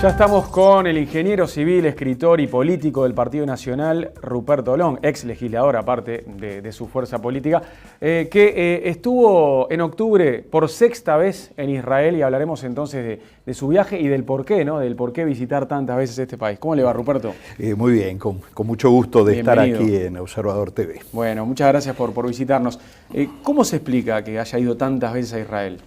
Ya estamos con el ingeniero civil, escritor y político del Partido Nacional, Ruperto Olón, ex legislador aparte de su fuerza política, que estuvo en octubre por sexta vez en Israel, y hablaremos entonces de su viaje y del porqué, ¿no? Del por qué visitar tantas veces este país. ¿Cómo le va, Ruperto? Muy bien, con mucho gusto de Bienvenido. estar aquí en Observador TV. Bueno, muchas gracias por visitarnos. ¿Cómo se explica que haya ido tantas veces a Israel?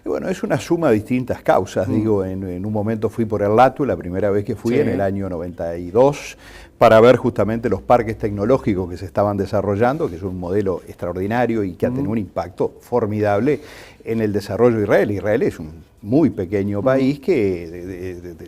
Bueno, es una suma de distintas causas. Digo, en un momento fui por el LATU, la primera vez que fui, en el año 92, para ver justamente los parques tecnológicos que se estaban desarrollando, que es un modelo extraordinario y que ha tenido un impacto formidable en el desarrollo de Israel. Israel es un muy pequeño país que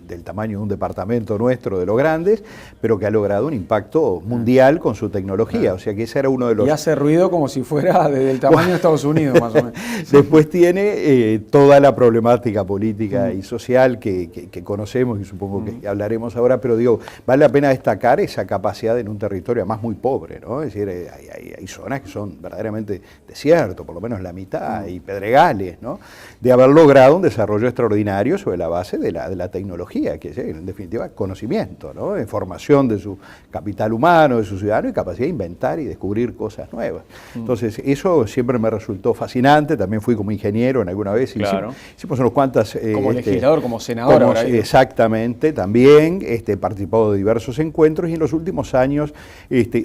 del tamaño de un departamento nuestro, de los grandes, pero que ha logrado un impacto mundial con su tecnología. O sea que ese era uno de los... Y hace ruido como si fuera del tamaño de Estados Unidos, más o menos. Después tiene toda la problemática política y social que conocemos, y supongo que hablaremos ahora, pero digo, vale la pena destacar esa capacidad en un territorio además muy pobre, ¿no? Es decir, hay zonas que son verdaderamente desiertos, por lo menos la mitad, y pedregales, ¿no? De haber logrado un desarrollo extraordinario sobre la base de la tecnología, que es en definitiva conocimiento, ¿no? Formación de su capital humano, de su ciudadano, y capacidad de inventar y descubrir cosas nuevas. Entonces, eso siempre me resultó fascinante. También fui como ingeniero en alguna vez, claro. Hicimos unas cuantas... como legislador, como senador. Exactamente, también he participado de diversos encuentros, y en los últimos años,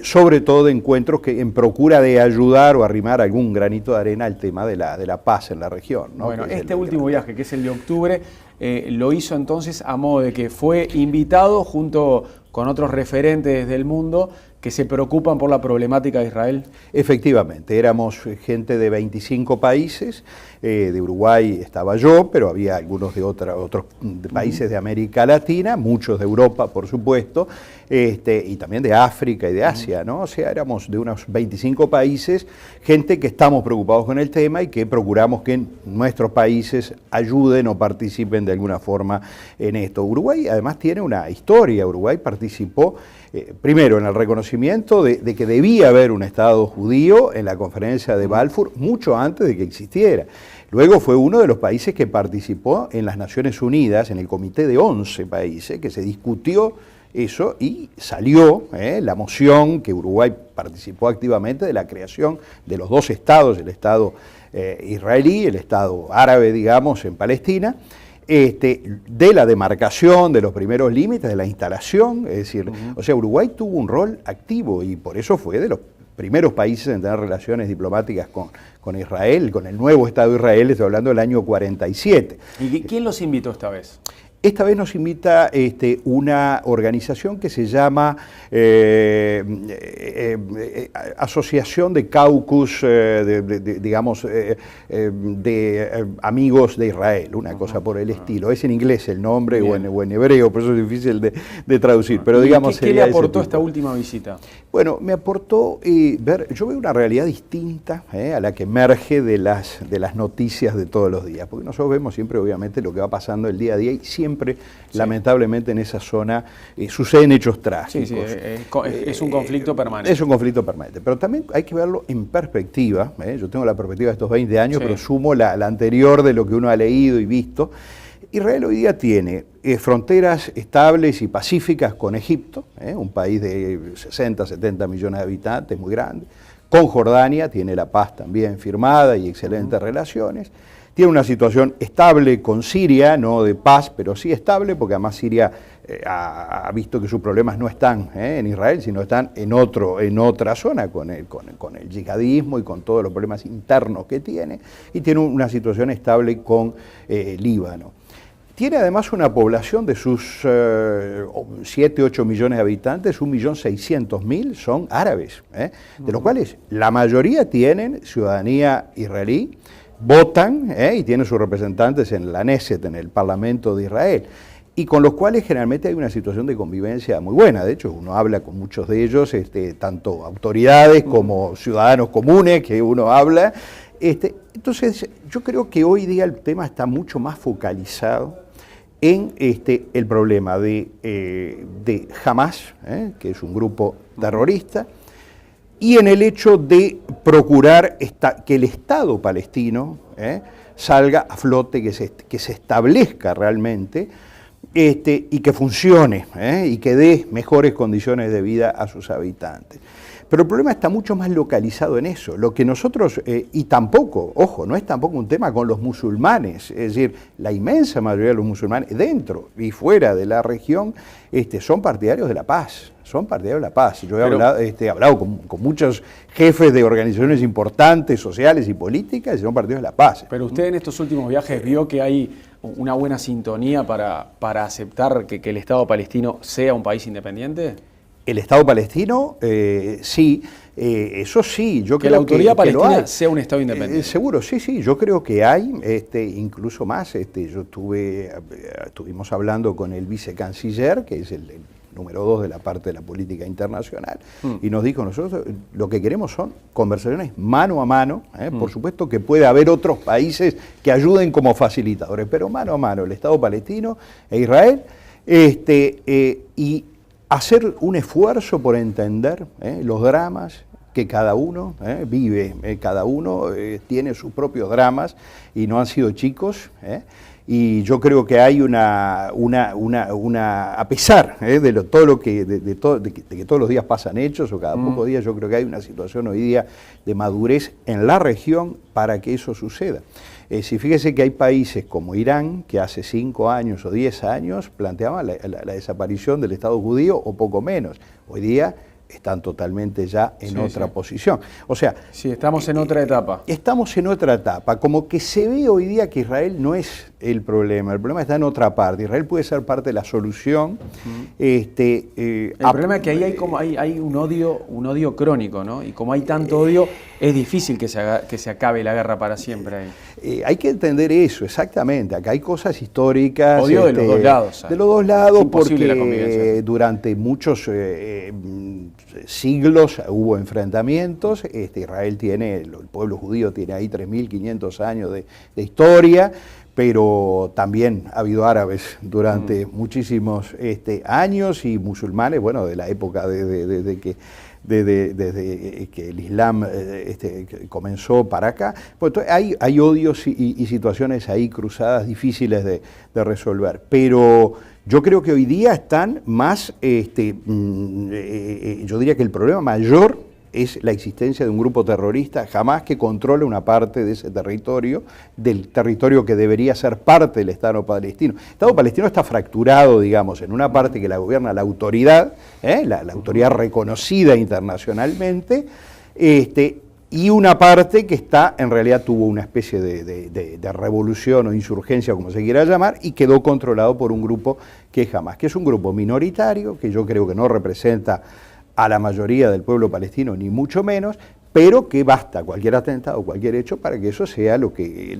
sobre todo de encuentros que en procura de ayudar o arrimar algún granito de arena al tema de la paz en la región, ¿no? Bueno, este último viaje, que es el de octubre, lo hizo entonces a modo de que fue invitado junto con otros referentes del mundo que se preocupan por la problemática de Israel. Efectivamente, éramos gente de 25 países, de Uruguay estaba yo, pero había algunos de otros países de América Latina, muchos de Europa, por supuesto, y también de África y de Asia, ¿no? O sea, éramos de unos 25 países, gente que estamos preocupados con el tema y que procuramos que nuestros países ayuden o participen de alguna forma en esto. Uruguay además tiene una historia. Uruguay participó primero en el reconocimiento de que debía haber un Estado judío en la conferencia de Balfour mucho antes de que existiera. Luego fue uno de los países que participó en las Naciones Unidas, en el comité de 11 países, que se discutió eso y salió la moción que Uruguay participó activamente de la creación de los dos estados, el Estado israelí, el Estado árabe, digamos, en Palestina, de la demarcación de los primeros límites, de la instalación, es decir, o sea, Uruguay tuvo un rol activo y por eso fue de los primeros países en tener relaciones diplomáticas con Israel, con el nuevo Estado de Israel. Estoy hablando del año 47. ¿Y quién los invitó esta vez? Esta vez nos invita una organización que se llama Asociación de Caucus, digamos, de amigos de Israel, una cosa por el estilo. Es en inglés el nombre o en hebreo, por eso es difícil de traducir. Pero digamos, ¿Qué le aportó esta última visita? Bueno, me aportó yo veo una realidad distinta a la que emerge de las noticias de todos los días, porque nosotros vemos siempre, obviamente, lo que va pasando el día a día, y siempre, lamentablemente, en esa zona suceden hechos trágicos. Sí, es un conflicto permanente. Es un conflicto permanente, pero también hay que verlo en perspectiva. Yo tengo la perspectiva de estos 20 años, pero sumo la anterior de lo que uno ha leído y visto. Israel hoy día tiene fronteras estables y pacíficas con Egipto, un país de 60, 70 millones de habitantes, muy grande. Con Jordania tiene la paz también firmada y excelentes relaciones. Tiene una situación estable con Siria, no de paz, pero sí estable, porque además Siria ha visto que sus problemas no están en Israel, sino están en otra zona, con el yihadismo y con todos los problemas internos que tiene, y tiene una situación estable con Líbano. Tiene además una población de sus 7, 8 millones de habitantes, 1.600.000 son árabes, de los cuales la mayoría tienen ciudadanía israelí, votan y tienen sus representantes en la Knesset, en el Parlamento de Israel, y con los cuales generalmente hay una situación de convivencia muy buena. De hecho, uno habla con muchos de ellos, tanto autoridades como ciudadanos comunes que uno habla. Entonces, yo creo que hoy día el tema está mucho más focalizado en el problema de Hamas, que es un grupo terrorista, y en el hecho de procurar que el Estado palestino salga a flote, que se establezca realmente, y que funcione, y que dé mejores condiciones de vida a sus habitantes. Pero el problema está mucho más localizado en eso. Lo que nosotros, y tampoco, ojo, no es tampoco un tema con los musulmanes, es decir, la inmensa mayoría de los musulmanes dentro y fuera de la región son partidarios de la paz. Son partidarios de la paz. Yo he hablado con muchos jefes de organizaciones importantes, sociales y políticas, y son partidarios de la paz. Pero usted en estos últimos viajes vio que hay una buena sintonía para aceptar que el Estado palestino sea un país independiente. El Estado palestino, sí, eso sí. Yo que la autoridad palestina sea un Estado independiente. Seguro, sí, yo creo que hay, incluso más. Estuvimos hablando con el vicecanciller, que es el número 2 de la parte de la política internacional, y nos dijo, nosotros lo que queremos son conversaciones mano a mano, por supuesto que puede haber otros países que ayuden como facilitadores, pero mano a mano, el Estado palestino e Israel, y hacer un esfuerzo por entender los dramas que cada uno vive, cada uno tiene sus propios dramas y no han sido chicos, y yo creo que hay a pesar de que todos los días pasan hechos o cada pocos días, yo creo que hay una situación hoy día de madurez en la región para que eso suceda. Si fíjese que hay países como Irán, que hace 5 años o 10 años planteaban la desaparición del Estado judío o poco menos. Hoy día están totalmente ya en otra posición. O sea... Sí, estamos en otra etapa. Estamos en otra etapa. Como que se ve hoy día que Israel no es el problema está en otra parte. Israel puede ser parte de la solución. El problema es que ahí hay un odio crónico, ¿no? Y como hay tanto odio, es difícil que se acabe la guerra para siempre ahí. Hay que entender eso, exactamente. Acá hay cosas históricas. Odio de los dos lados. De los dos lados, porque durante muchos siglos hubo enfrentamientos. Israel el pueblo judío tiene ahí 3.500 años de historia, pero también ha habido árabes durante muchísimos años y musulmanes, bueno, de la época desde que el Islam comenzó para acá. Pues hay odios y situaciones ahí cruzadas difíciles de resolver, pero yo creo que hoy día están más, yo diría que el problema mayor es la existencia de un grupo terrorista, Hamás, que controla una parte de ese territorio, del territorio que debería ser parte del Estado palestino. El Estado palestino está fracturado, digamos, en una parte que la gobierna la autoridad, la autoridad reconocida internacionalmente, y una parte que en realidad tuvo una especie de revolución o insurgencia, como se quiera llamar, y quedó controlado por un grupo que es Hamás, que es un grupo minoritario, que yo creo que no representa a la mayoría del pueblo palestino, ni mucho menos, pero que basta cualquier atentado, cualquier hecho para que eso sea lo que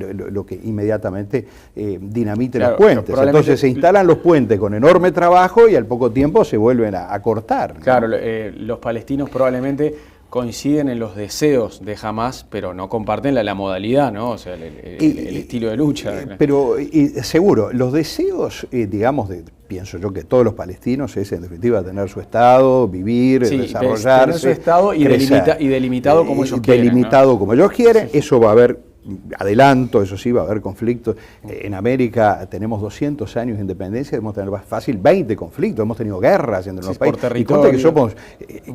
inmediatamente dinamite los puentes. Entonces se instalan los puentes con enorme trabajo y al poco tiempo se vuelven a cortar, ¿no? Claro, los palestinos probablemente coinciden en los deseos de Hamás, pero no comparten la modalidad, ¿no? O sea, el estilo de lucha. Pero seguro, los deseos, digamos, pienso yo que todos los palestinos es en definitiva tener su Estado, vivir, desarrollarse. Tener su Estado y delimitado como ellos quieren. Delimitado, ¿no? Como ellos quieren, Sí. Eso va a haber. Adelanto, eso sí, va a haber conflictos. En América tenemos 200 años de independencia, debemos tener fácil 20 conflictos, hemos tenido guerras entre los países. Por y contra que somos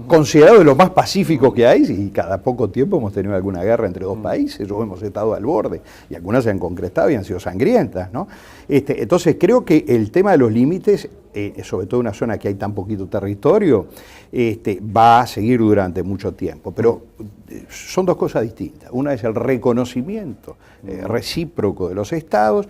considerados de los más pacíficos que hay, y cada poco tiempo hemos tenido alguna guerra entre dos países, o hemos estado al borde, y algunas se han concretado y han sido sangrientas, ¿no? Entonces creo que el tema de los límites, sobre todo en una zona que hay tan poquito territorio, va a seguir durante mucho tiempo. Pero son dos cosas distintas. Una es el reconocimiento recíproco de los estados,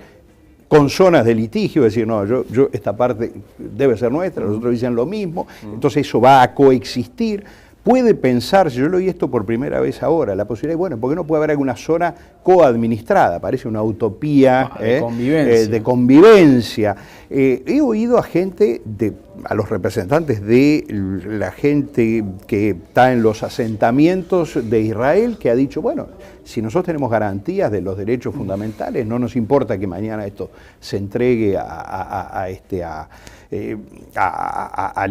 con zonas de litigio, es decir, no, yo esta parte debe ser nuestra, los otros dicen lo mismo, entonces eso va a coexistir. Puede pensarse, yo lo oí esto por primera vez ahora, la posibilidad, bueno, ¿por qué no puede haber alguna zona coadministrada? Parece una utopía de convivencia. He oído a los representantes de la gente que está en los asentamientos de Israel, que ha dicho, bueno, si nosotros tenemos garantías de los derechos fundamentales, no nos importa que mañana esto se entregue al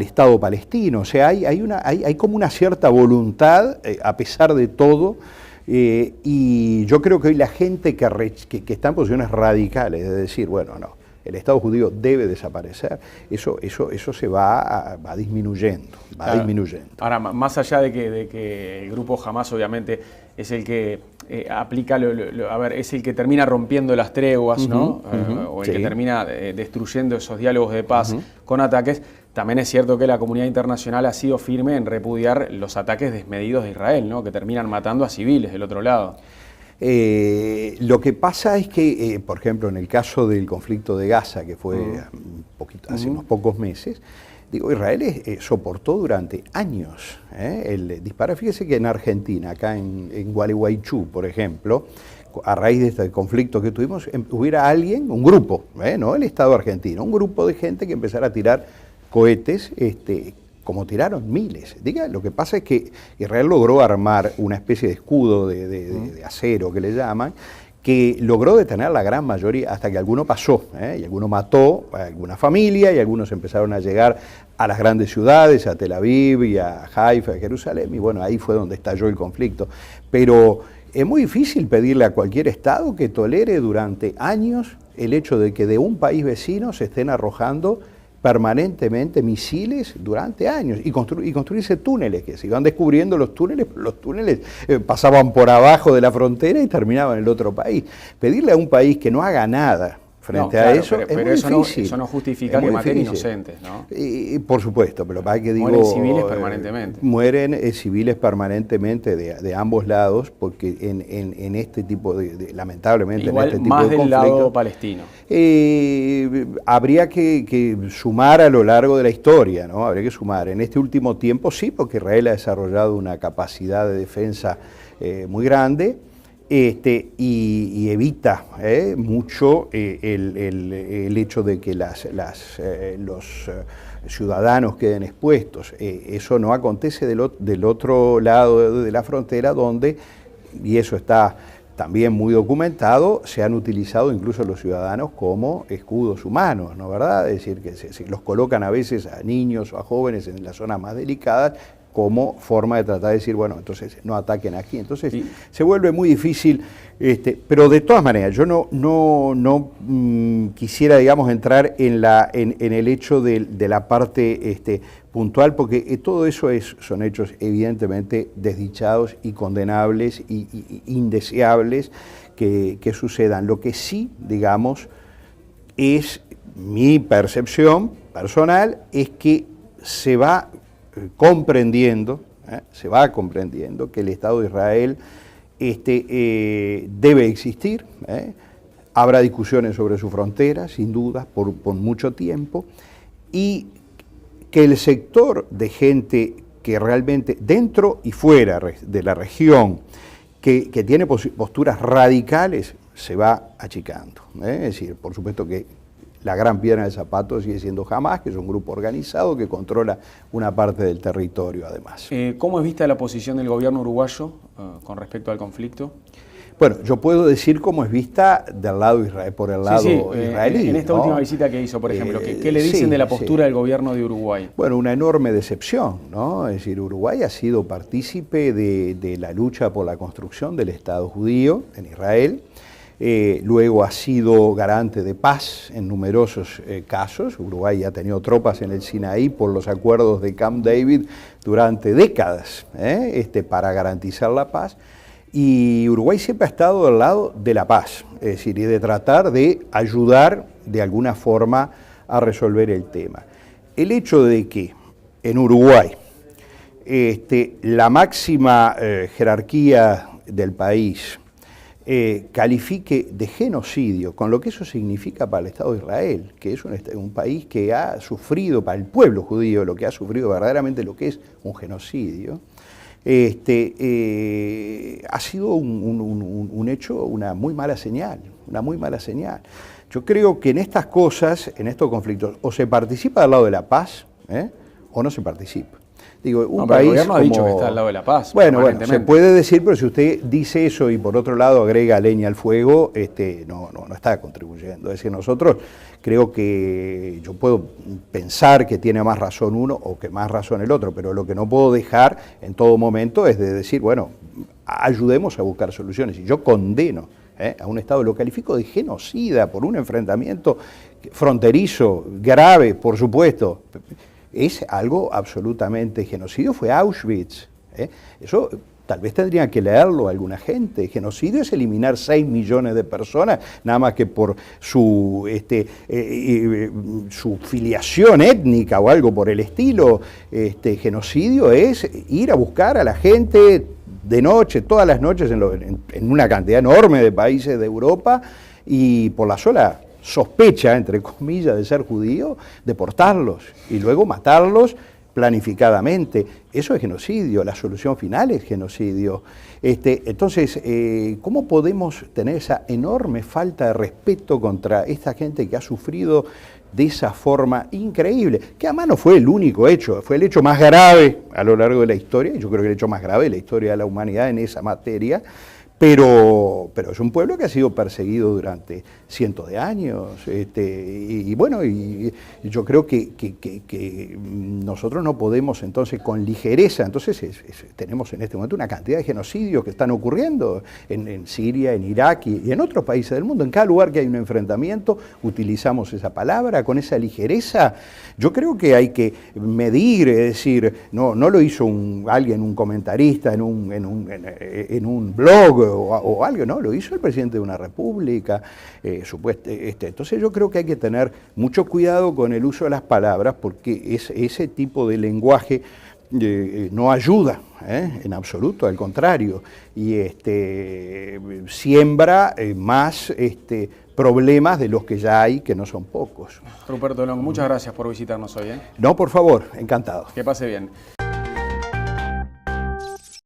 Estado palestino. O sea, hay como una cierta voluntad, a pesar de todo, y yo creo que hoy la gente que está en posiciones radicales de decir, bueno, no, el Estado judío debe desaparecer, eso se va disminuyendo, disminuyendo. Ahora, más allá de que el grupo Hamás obviamente es el que aplica, es el que termina rompiendo las treguas, ¿no? O el que termina destruyendo esos diálogos de paz con ataques, también es cierto que la comunidad internacional ha sido firme en repudiar los ataques desmedidos de Israel, ¿no? Que terminan matando a civiles del otro lado. Lo que pasa es que, por ejemplo, en el caso del conflicto de Gaza, que fue hace unos pocos meses, Israel soportó durante años el disparo. Fíjese que en Argentina, acá en Gualeguaychú, por ejemplo, a raíz de este conflicto que tuvimos, hubiera alguien, un grupo, no el Estado argentino, un grupo de gente que empezara a tirar cohetes, como tiraron miles. Lo que pasa es que Israel logró armar una especie de escudo de acero, que le llaman, que logró detener la gran mayoría hasta que alguno pasó, y alguno mató a alguna familia, y algunos empezaron a llegar a las grandes ciudades, a Tel Aviv y a Haifa, a Jerusalén, y bueno, ahí fue donde estalló el conflicto. Pero es muy difícil pedirle a cualquier Estado que tolere durante años el hecho de que de un país vecino se estén arrojando permanentemente misiles durante años y construirse túneles, que se iban descubriendo los túneles pasaban por abajo de la frontera y terminaban en el otro país. Pedirle a un país que no haga nada frente a eso es muy difícil. Eso no justifica que maten inocentes, ¿no? Por supuesto, pero para que mueren civiles permanentemente. Mueren civiles permanentemente de ambos lados, porque en este tipo lamentablemente, igual, en este tipo más de del conflicto, lado palestino. Habría que sumar a lo largo de la historia, ¿no? Habría que sumar. En este último tiempo sí, porque Israel ha desarrollado una capacidad de defensa muy grande, y evita mucho el hecho de que los ciudadanos queden expuestos. Eso no acontece del otro lado de la frontera, donde, y eso está también muy documentado, se han utilizado incluso los ciudadanos como escudos humanos, ¿no, verdad? Es decir, que se los colocan a veces a niños o a jóvenes en las zonas más delicadas, como forma de tratar de decir, bueno, entonces no ataquen aquí. Entonces se vuelve muy difícil, pero de todas maneras, yo no quisiera, digamos, entrar en el hecho de la parte puntual, porque todo eso son hechos evidentemente desdichados y condenables y indeseables que sucedan. Lo que sí, digamos, es mi percepción personal, es que se va comprendiendo que el Estado de Israel debe existir. Habrá discusiones sobre su frontera, sin duda, por mucho tiempo, y que el sector de gente que realmente, dentro y fuera de la región, que tiene posturas radicales, se va achicando. Es decir, por supuesto que la gran piedra en el zapato sigue siendo Hamás, que es un grupo organizado que controla una parte del territorio, además. ¿Cómo es vista la posición del gobierno uruguayo con respecto al conflicto? Bueno, yo puedo decir cómo es vista del lado por el lado israelí. En esta última visita que hizo, por ejemplo, ¿qué le dicen de la postura del gobierno de Uruguay? Bueno, una enorme decepción, ¿no? Es decir, Uruguay ha sido partícipe de la lucha por la construcción del Estado judío en Israel. Luego ha sido garante de paz en numerosos casos. Uruguay ha tenido tropas en el Sinaí por los acuerdos de Camp David durante décadas para garantizar la paz. Y Uruguay siempre ha estado al lado de la paz, es decir, y de tratar de ayudar de alguna forma a resolver el tema. El hecho de que en Uruguay la máxima jerarquía del país califique de genocidio, con lo que eso significa para el Estado de Israel, que es un país que ha sufrido, para el pueblo judío, lo que ha sufrido verdaderamente lo que es un genocidio, ha sido un hecho, una muy mala señal. Yo creo que en estas cosas, en estos conflictos, o se participa del lado de la paz, o no se participa. Digo, un país el gobierno ha dicho que está al lado de la paz. Bueno, se puede decir, pero si usted dice eso y por otro lado agrega leña al fuego, no está contribuyendo. Es decir, nosotros creo que yo puedo pensar que tiene más razón uno o que más razón el otro, pero lo que no puedo dejar en todo momento es de decir, bueno, ayudemos a buscar soluciones. Y yo condeno a un Estado, lo califico de genocida por un enfrentamiento fronterizo, grave, por supuesto, es algo absolutamente genocidio, fue Auschwitz. Eso tal vez tendrían que leerlo alguna gente. Genocidio es eliminar 6 millones de personas, nada más que por su filiación étnica o algo por el estilo. Genocidio es ir a buscar a la gente de noche, todas las noches, en una cantidad enorme de países de Europa, y por la sola sospecha, entre comillas, de ser judío, deportarlos y luego matarlos planificadamente. Eso es genocidio, la solución final es genocidio. Entonces, ¿cómo podemos tener esa enorme falta de respeto contra esta gente que ha sufrido de esa forma increíble? Que además no fue el único hecho, fue el hecho más grave a lo largo de la historia, y yo creo que el hecho más grave de la historia de la humanidad en esa materia. Pero es un pueblo que ha sido perseguido durante cientos de años, y yo creo que nosotros no podemos entonces con ligereza, entonces tenemos en este momento una cantidad de genocidios que están ocurriendo en Siria, en Irak y en otros países del mundo. En cada lugar que hay un enfrentamiento utilizamos esa palabra con esa ligereza. Yo creo que hay que medir, es decir, no lo hizo alguien, un comentarista en un blog o algo, no, lo hizo el presidente de una república, entonces yo creo que hay que tener mucho cuidado con el uso de las palabras, porque ese tipo de lenguaje no ayuda en absoluto, al contrario, y siembra más problemas de los que ya hay, que no son pocos. Ruperto Long, muchas gracias por visitarnos hoy. No, por favor, encantado. Que pase bien.